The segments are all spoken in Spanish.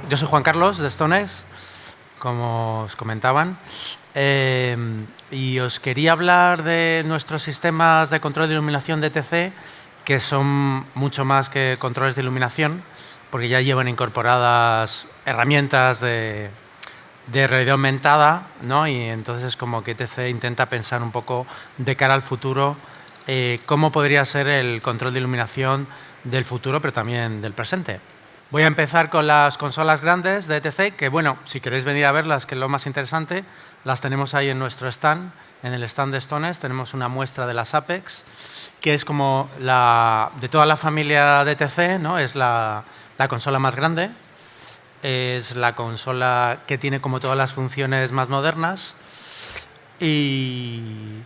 Yo soy Juan Carlos de StoneX, como os comentaban, y os quería hablar de nuestros sistemas de control de iluminación DTC, que son mucho más que controles de iluminación, porque ya llevan incorporadas herramientas de realidad aumentada, ¿no? Y entonces como que ETC intenta pensar un poco de cara al futuro cómo podría ser el control de iluminación del futuro, pero también del presente. Voy a empezar con las consolas grandes de ETC, que bueno, si queréis venir a verlas, que es lo más interesante, las tenemos ahí en nuestro stand, en el stand de StoneX, tenemos una muestra de las Apex, que es como de toda la familia de ETC, ¿no? Es la consola más grande, es la consola que tiene como todas las funciones más modernas y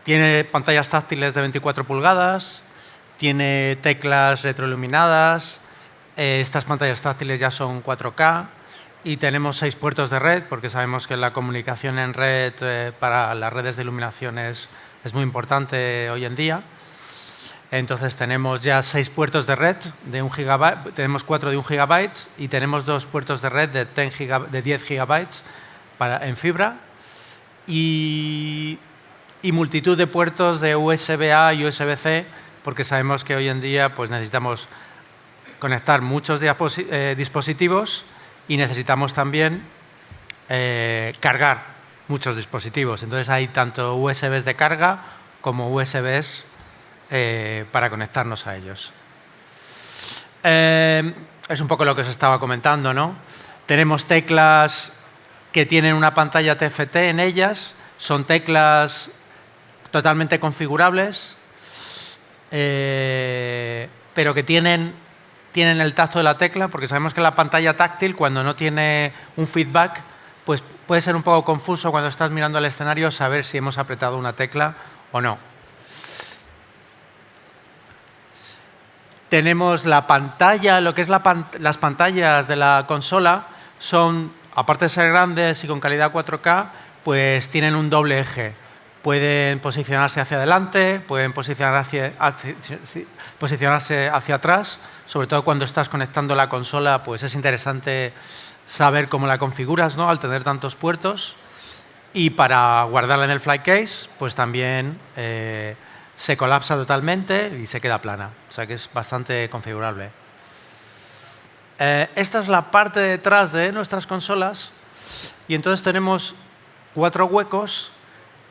tiene pantallas táctiles de 24 pulgadas, tiene teclas retroiluminadas, estas pantallas táctiles ya son 4K y tenemos 6 puertos de red, porque sabemos que la comunicación en red para las redes de iluminación es muy importante hoy en día. Entonces tenemos ya 6 puertos de red de 1 GB, tenemos 4 de 1 GB y tenemos 2 puertos de red de 10 GB en fibra y multitud de puertos de USB-A y USB-C, porque sabemos que hoy en día pues, necesitamos conectar muchos dispositivos y necesitamos también cargar muchos dispositivos. Entonces hay tanto USBs de carga como USBs para conectarnos a ellos. Es un poco lo que os estaba comentando, ¿no? Tenemos teclas que tienen una pantalla TFT en ellas, son teclas totalmente configurables, pero que tienen el tacto de la tecla, porque sabemos que la pantalla táctil, cuando no tiene un feedback, pues puede ser un poco confuso cuando estás mirando al escenario saber si hemos apretado una tecla o no. Tenemos la pantalla, lo que es las pantallas de la consola son, aparte de ser grandes y con calidad 4K, pues tienen un doble eje. Pueden posicionarse hacia adelante, pueden posicionarse hacia atrás. Sobre todo cuando estás conectando la consola, pues es interesante saber cómo la configuras, ¿no? Al tener tantos puertos. Y para guardarla en el flight case, pues también se colapsa totalmente y se queda plana. O sea que es bastante configurable. Esta es la parte de detrás de nuestras consolas y entonces tenemos 4 huecos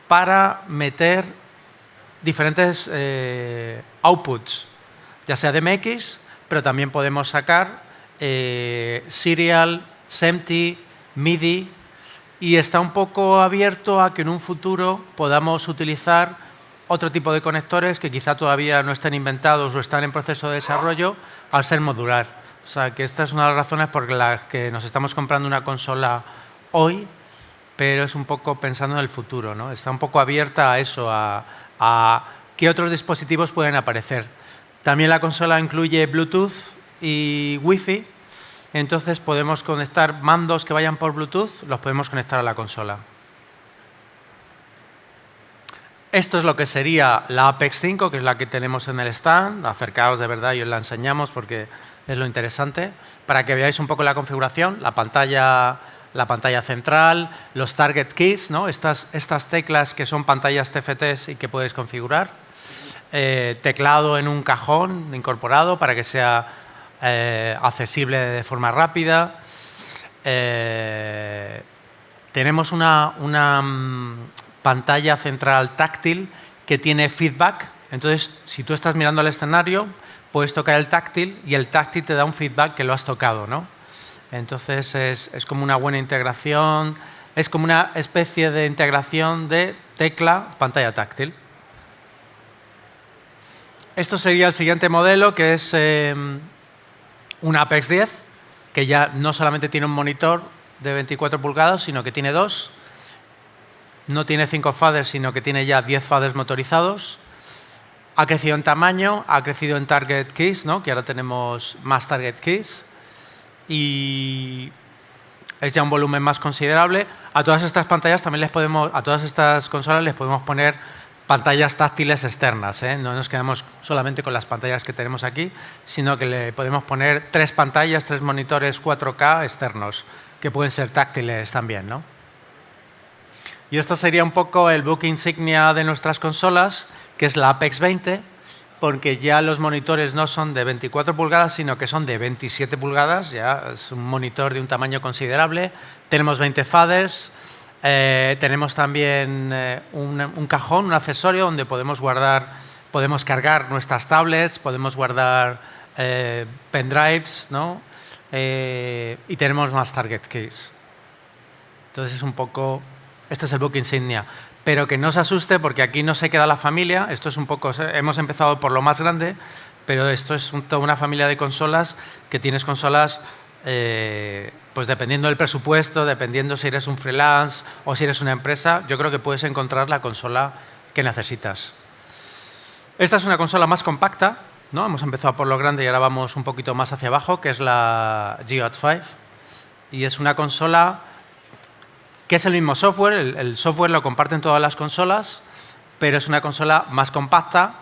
para meter diferentes outputs, ya sea DMX, pero también podemos sacar serial, SMPTE, MIDI, y está un poco abierto a que en un futuro podamos utilizar otro tipo de conectores que quizá todavía no estén inventados o están en proceso de desarrollo al ser modular. O sea, que esta es una de las razones por las que nos estamos comprando una consola hoy, pero es un poco pensando en el futuro, ¿no? Está un poco abierta a eso, a qué otros dispositivos pueden aparecer. También la consola incluye Bluetooth y Wi-Fi, entonces podemos conectar mandos que vayan por Bluetooth, los podemos conectar a la consola. Esto es lo que sería la Apex 5, que es la que tenemos en el stand. Acercaos de verdad y os la enseñamos porque es lo interesante. Para que veáis un poco la configuración, la pantalla central, los target keys, ¿no? Estas teclas que son pantallas TFTs y que puedes configurar. Teclado en un cajón incorporado para que sea accesible de forma rápida. Tenemos una pantalla central táctil que tiene feedback. Entonces, si tú estás mirando al escenario, puedes tocar el táctil y el táctil te da un feedback que lo has tocado, ¿no? Entonces, es como una buena integración, es como una especie de integración de tecla-pantalla táctil. Esto sería el siguiente modelo, que es una Apex 10, que ya no solamente tiene un monitor de 24 pulgadas, sino que tiene 2. No tiene 5 faders, sino que tiene ya 10 faders motorizados. Ha crecido en tamaño, ha crecido en target keys, ¿no? Que ahora tenemos más target keys. Y es ya un volumen más considerable. A todas estas pantallas también a todas estas consolas les podemos poner pantallas táctiles externas, ¿eh? No nos quedamos solamente con las pantallas que tenemos aquí, sino que le podemos poner 3 pantallas, 3 monitores 4K externos, que pueden ser táctiles también, ¿no? Y esto sería un poco el buque insignia de nuestras consolas, que es la Apex 20, porque ya los monitores no son de 24 pulgadas, sino que son de 27 pulgadas, ya es un monitor de un tamaño considerable. Tenemos 20 faders, tenemos también un cajón, un accesorio donde podemos cargar nuestras tablets, podemos guardar pendrives, ¿no? Y tenemos más target keys. Entonces es un poco, este es el buque insignia. Pero que no se asuste porque aquí no se queda la familia, esto es un poco, hemos empezado por lo más grande, pero esto es toda una familia de consolas que tienes consolas, pues dependiendo del presupuesto, dependiendo si eres un freelance o si eres una empresa, yo creo que puedes encontrar la consola que necesitas. Esta es una consola más compacta, ¿no? Hemos empezado por lo grande y ahora vamos un poquito más hacia abajo, que es la Geode 5. Y es una consola que es el mismo software, el software lo comparten todas las consolas, pero es una consola más compacta,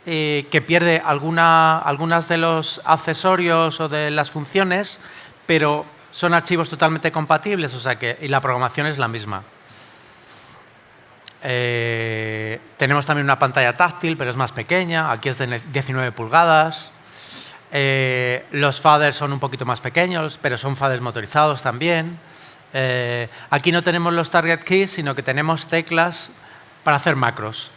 que pierde algunas de los accesorios o de las funciones, pero son archivos totalmente compatibles, o sea que y la programación es la misma. Tenemos también una pantalla táctil, pero es más pequeña, aquí es de 19 pulgadas. Los faders son un poquito más pequeños, pero son faders motorizados también. Aquí no tenemos los target keys, sino que tenemos teclas para hacer macros.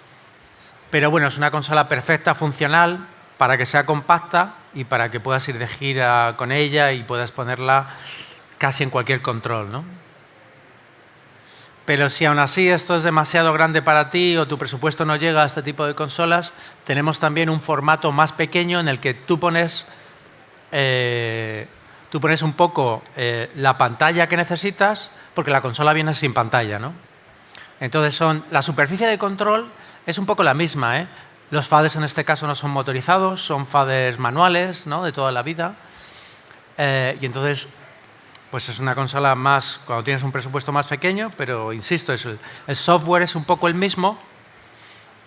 Pero bueno, es una consola perfecta, funcional, para que sea compacta y para que puedas ir de gira con ella y puedas ponerla casi en cualquier control, ¿no? Pero si aún así esto es demasiado grande para ti o tu presupuesto no llega a este tipo de consolas, tenemos también un formato más pequeño en el que tú pones un poco la pantalla que necesitas, porque la consola viene sin pantalla, ¿no? Entonces la superficie de control es un poco la misma, ¿eh? Los faders en este caso no son motorizados, son faders manuales, ¿no? De toda la vida. Y entonces, pues es una consola más, cuando tienes un presupuesto más pequeño, pero insisto, el software es un poco el mismo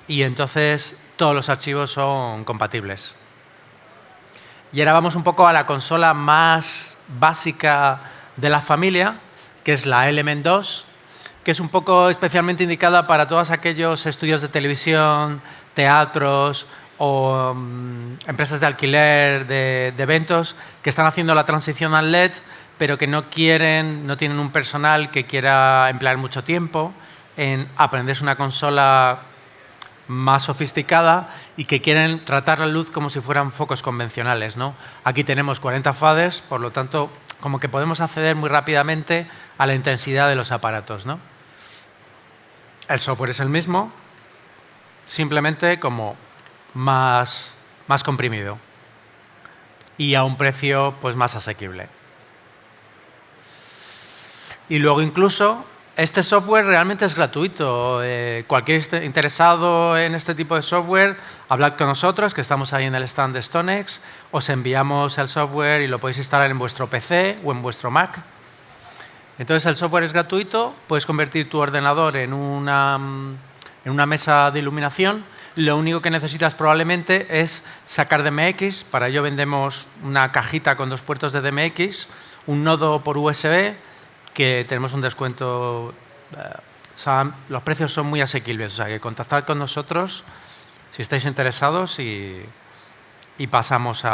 y entonces todos los archivos son compatibles. Y ahora vamos un poco a la consola más básica de la familia, que es la Element 2, que es un poco especialmente indicada para todos aquellos estudios de televisión, teatros o empresas de alquiler de eventos que están haciendo la transición al LED, pero que no tienen un personal que quiera emplear mucho tiempo en aprenderse una consola más sofisticada y que quieren tratar la luz como si fueran focos convencionales, ¿no? Aquí tenemos 40 faders, por lo tanto, como que podemos acceder muy rápidamente a la intensidad de los aparatos, ¿no? El software es el mismo, simplemente como más comprimido y a un precio pues más asequible. Y luego incluso este software realmente es gratuito. Cualquier interesado en este tipo de software, hablad con nosotros, que estamos ahí en el stand de StoneX. Os enviamos el software y lo podéis instalar en vuestro PC o en vuestro Mac. Entonces el software es gratuito, puedes convertir tu ordenador en una mesa de iluminación. Lo único que necesitas probablemente es sacar DMX. Para ello vendemos una cajita con 2 puertos de DMX, un nodo por USB, que tenemos un descuento, o sea, los precios son muy asequibles, o sea, que contactad con nosotros si estáis interesados y pasamos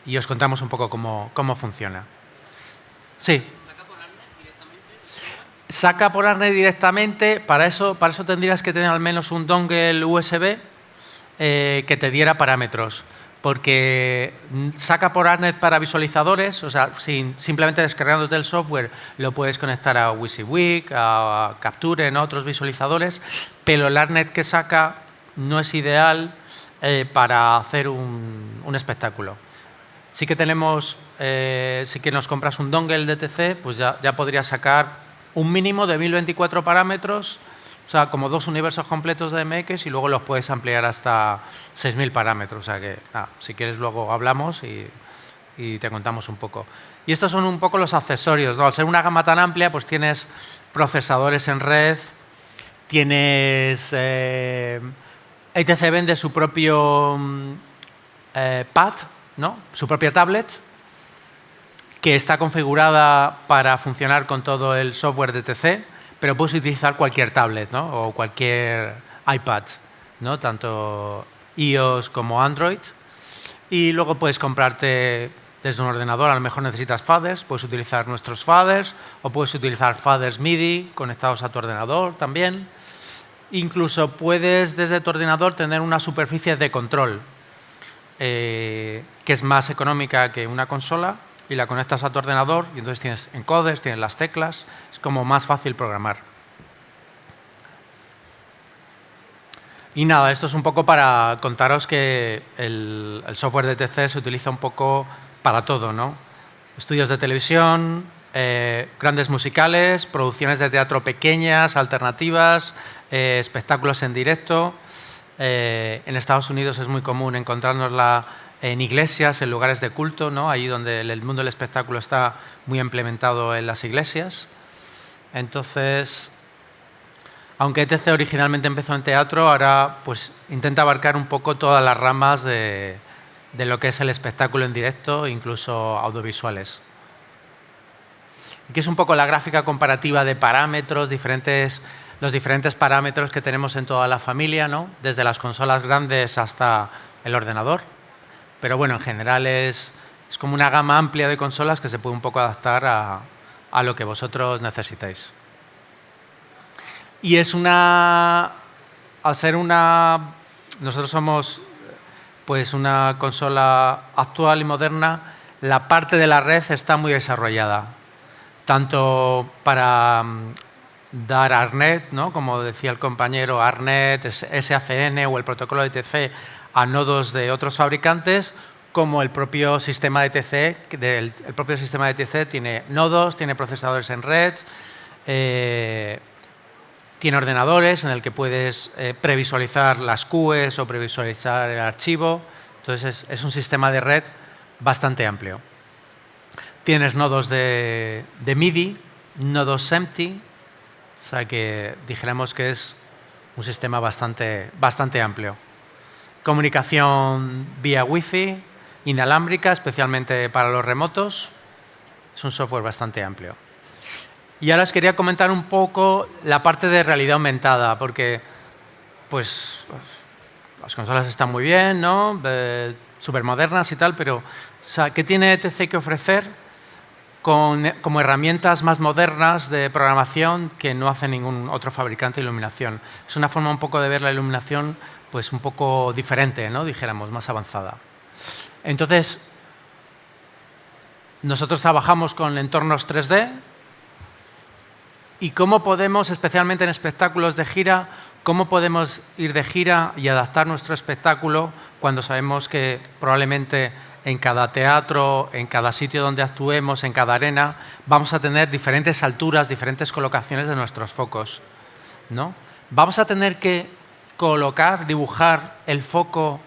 y os contamos un poco cómo funciona. Sí. ¿Saca por ARNet directamente? Para eso tendrías que tener al menos un dongle USB que te diera parámetros. Porque saca por ARNet para visualizadores, o sea, simplemente descargándote el software lo puedes conectar a WYSIWYG, a Capture, ¿no? Otros visualizadores, pero el ARNet que saca no es ideal para hacer un espectáculo. Sí que tenemos, sí que nos compras un dongle DTC, pues ya podrías sacar un mínimo de 1024 parámetros, o sea, como 2 universos completos de MX y luego los puedes ampliar hasta 6000 parámetros. O sea que, si quieres luego hablamos y te contamos un poco. Y estos son un poco los accesorios, ¿no? Al ser una gama tan amplia, pues tienes procesadores en red, Tienes... HTC vende su propio pad, ¿no? Su propia tablet, que está configurada para funcionar con todo el software de HTC, pero puedes utilizar cualquier tablet, ¿no? O cualquier iPad, ¿no? Tanto iOS como Android. Y luego puedes comprarte desde un ordenador, a lo mejor necesitas faders, puedes utilizar nuestros faders, o puedes utilizar faders MIDI conectados a tu ordenador también. Incluso puedes desde tu ordenador tener una superficie de control, que es más económica que una consola, y la conectas a tu ordenador y entonces tienes encoders, tienes las teclas, es como más fácil programar. Y nada, esto es un poco para contaros que el software de TC se utiliza un poco para todo, ¿no? Estudios de televisión, grandes musicales, producciones de teatro pequeñas, alternativas, espectáculos en directo. En Estados Unidos es muy común encontrárnosla en iglesias, en lugares de culto, ¿no? Ahí donde el mundo del espectáculo está muy implementado en las iglesias. Entonces, aunque ETC originalmente empezó en teatro, ahora pues intenta abarcar un poco todas las ramas de lo que es el espectáculo en directo, incluso audiovisuales. Aquí es un poco la gráfica comparativa de parámetros, los diferentes parámetros que tenemos en toda la familia, ¿no? Desde las consolas grandes hasta el ordenador. Pero bueno, en general es como una gama amplia de consolas que se puede un poco adaptar a lo que vosotros necesitéis. Y es nosotros somos pues una consola actual y moderna, la parte de la red está muy desarrollada, tanto para dar ARNet, ¿no? Como decía el compañero, ARNet, SACN o el protocolo de ETC a nodos de otros fabricantes, como el propio sistema de ETC, el propio sistema de ETC tiene nodos, tiene procesadores en red, tiene ordenadores en el que puedes previsualizar las QEs o previsualizar el archivo. Entonces, es un sistema de red bastante amplio. Tienes nodos de MIDI, nodos SMPTE, o sea que dijéramos que es un sistema bastante amplio. Comunicación vía Wi-Fi, inalámbrica, especialmente para los remotos. Es un software bastante amplio. Y ahora os quería comentar un poco la parte de realidad aumentada, porque pues las consolas están muy bien, ¿no? Súper modernas y tal, pero o sea, ¿qué tiene ETC que ofrecer como herramientas más modernas de programación que no hace ningún otro fabricante de iluminación? Es una forma un poco de ver la iluminación pues un poco diferente, ¿no? Dijéramos, más avanzada. Entonces, nosotros trabajamos con entornos 3D. ¿Y cómo podemos, especialmente en espectáculos de gira, cómo podemos ir de gira y adaptar nuestro espectáculo cuando sabemos que probablemente en cada teatro, en cada sitio donde actuemos, en cada arena, vamos a tener diferentes alturas, diferentes colocaciones de nuestros focos, ¿no? Vamos a tener que dibujar el foco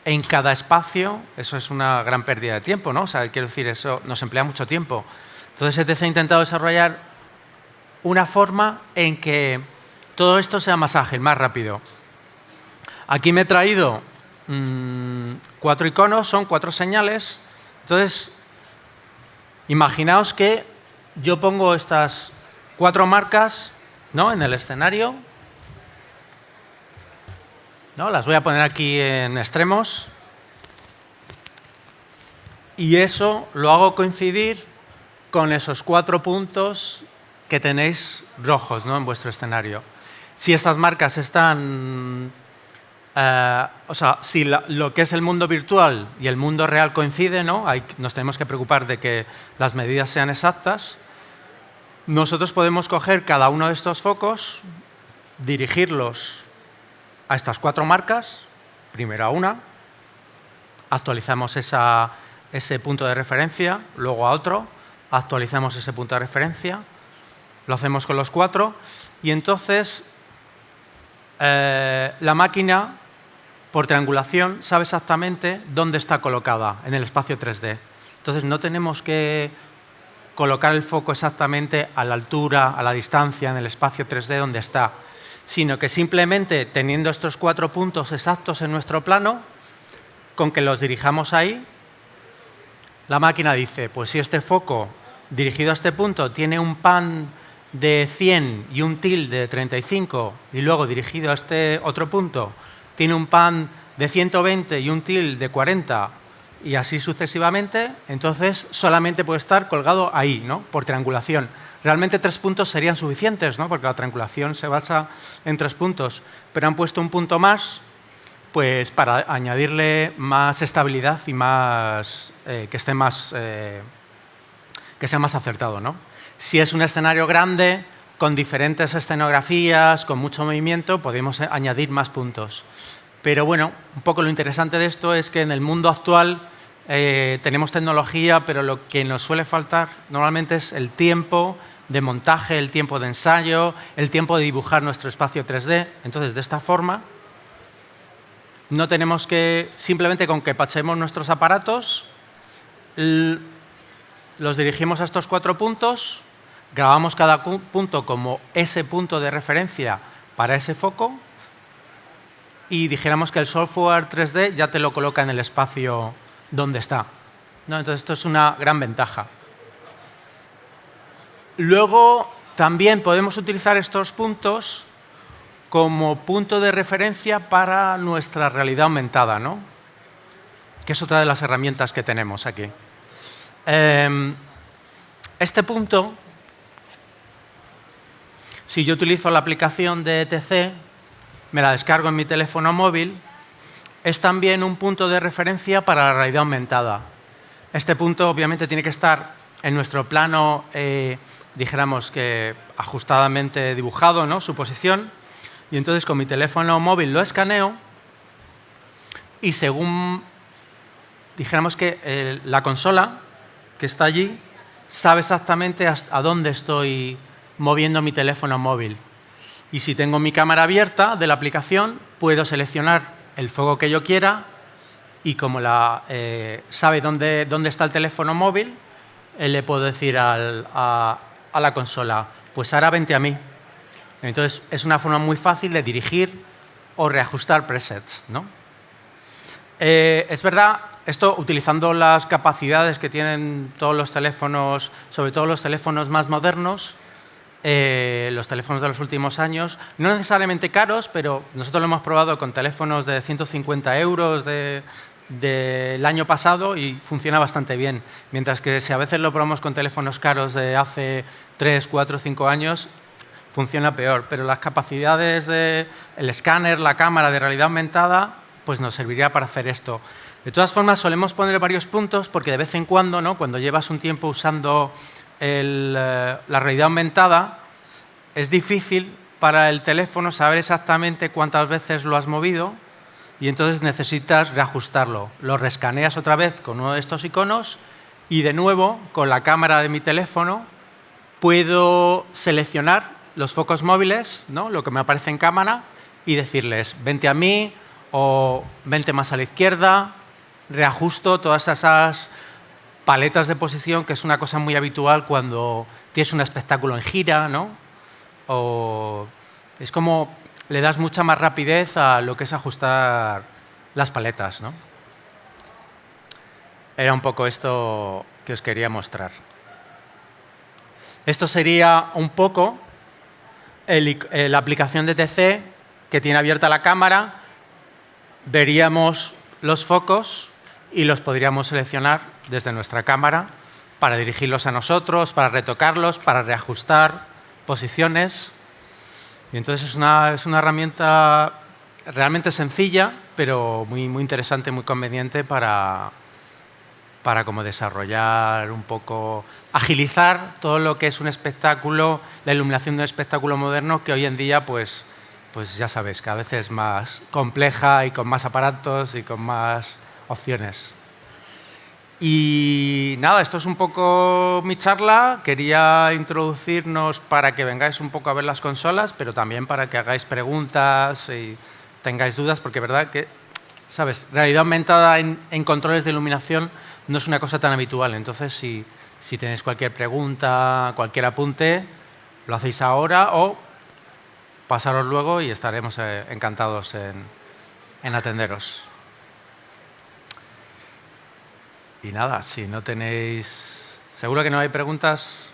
en cada espacio. Eso es una gran pérdida de tiempo, ¿no? O sea, quiero decir, eso nos emplea mucho tiempo. Entonces, ETC ha intentado desarrollar una forma en que todo esto sea más ágil, más rápido. Aquí me he traído 4 iconos, son 4 señales. Entonces, imaginaos que yo pongo estas 4 marcas, ¿no? En el escenario, ¿no? Las voy a poner aquí en extremos. Y eso lo hago coincidir con esos 4 puntos que tenéis rojos, ¿no? En vuestro escenario. Si estas marcas están... o sea, si lo que es el mundo virtual y el mundo real coincide, ¿no? Nos tenemos que preocupar de que las medidas sean exactas. Nosotros podemos coger cada uno de estos focos, dirigirlos a estas 4 marcas, primero a una, actualizamos ese punto de referencia, luego a otro, actualizamos ese punto de referencia, lo hacemos con los 4 y entonces la máquina, por triangulación, sabe exactamente dónde está colocada en el espacio 3D. Entonces no tenemos que colocar el foco exactamente a la altura, a la distancia, en el espacio 3D donde está, sino que simplemente teniendo estos 4 puntos exactos en nuestro plano, con que los dirijamos ahí, la máquina dice, pues si este foco dirigido a este punto tiene un pan de 100 y un tilde de 35 y luego dirigido a este otro punto tiene un pan de 120 y un tilde de 40 y así sucesivamente, entonces solamente puede estar colgado ahí, ¿no? Por triangulación. Realmente 3 puntos serían suficientes, ¿no? Porque la triangulación se basa en 3 puntos, pero han puesto un punto más pues para añadirle más estabilidad y más, que sea más acertado, ¿no? Si es un escenario grande, con diferentes escenografías, con mucho movimiento, podemos añadir más puntos. Pero bueno, un poco lo interesante de esto es que en el mundo actual tenemos tecnología, pero lo que nos suele faltar normalmente es el tiempo de montaje, el tiempo de ensayo, el tiempo de dibujar nuestro espacio 3D. Entonces, de esta forma, no tenemos que, simplemente con que pachemos nuestros aparatos, los dirigimos a estos 4 puntos, grabamos cada punto como ese punto de referencia para ese foco y dijéramos que el software 3D ya te lo coloca en el espacio donde está, ¿no? Entonces, esto es una gran ventaja. Luego, también podemos utilizar estos puntos como punto de referencia para nuestra realidad aumentada, ¿no? Que es otra de las herramientas que tenemos aquí. Este punto, si yo utilizo la aplicación de ETC, me la descargo en mi teléfono móvil, es también un punto de referencia para la realidad aumentada. Este punto obviamente tiene que estar en nuestro plano, dijéramos que ajustadamente dibujado, ¿no? Su posición. Y entonces con mi teléfono móvil lo escaneo y según, dijéramos que la consola que está allí sabe exactamente a dónde estoy moviendo mi teléfono móvil. Y si tengo mi cámara abierta de la aplicación, puedo seleccionar el foco que yo quiera y como sabe dónde está el teléfono móvil, le puedo decir a la consola, pues ahora vente a mí. Entonces, es una forma muy fácil de dirigir o reajustar presets, ¿no? Es verdad, esto utilizando las capacidades que tienen todos los teléfonos, sobre todo los teléfonos más modernos, los teléfonos de los últimos años, no necesariamente caros, pero nosotros lo hemos probado con teléfonos de 150 euros del año pasado y funciona bastante bien. Mientras que si a veces lo probamos con teléfonos caros de hace 3, 4, 5 años, funciona peor, pero las capacidades del escáner, la cámara de realidad aumentada, pues nos serviría para hacer esto. De todas formas, solemos poner varios puntos porque de vez en cuando, ¿no? Cuando llevas un tiempo usando la realidad aumentada, es difícil para el teléfono saber exactamente cuántas veces lo has movido y entonces necesitas reajustarlo. Lo reescaneas otra vez con uno de estos iconos y de nuevo, con la cámara de mi teléfono, puedo seleccionar los focos móviles, ¿no? Lo que me aparece en cámara, y decirles, vente a mí o vente más a la izquierda, reajusto todas esas paletas de posición, que es una cosa muy habitual cuando tienes un espectáculo en gira, ¿no? O es como le das mucha más rapidez a lo que es ajustar las paletas, ¿no? Era un poco esto que os quería mostrar. Esto sería un poco la aplicación de ETC que tiene abierta la cámara. Veríamos los focos y los podríamos seleccionar desde nuestra cámara para dirigirlos a nosotros, para retocarlos, para reajustar posiciones. Y entonces es una herramienta realmente sencilla, pero muy interesante, muy conveniente para como desarrollar un poco, agilizar todo lo que es un espectáculo, la iluminación de un espectáculo moderno que hoy en día, pues ya sabéis, que a veces es más compleja y con más aparatos y con más opciones. Y nada, esto es un poco mi charla. Quería introducirnos para que vengáis un poco a ver las consolas, pero también para que hagáis preguntas y tengáis dudas, porque es verdad que, ¿sabes? Realidad aumentada en controles de iluminación no es una cosa tan habitual. Entonces, si Si tenéis cualquier pregunta, cualquier apunte, lo hacéis ahora o pasaros luego y estaremos encantados en atenderos. Y nada, si no tenéis... ¿Seguro que no hay preguntas?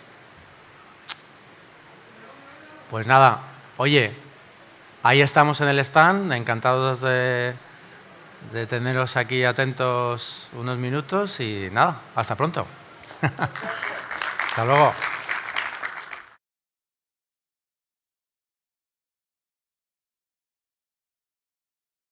Pues nada, oye, ahí estamos en el stand, encantados de teneros aquí atentos unos minutos y nada, hasta pronto. Hasta luego.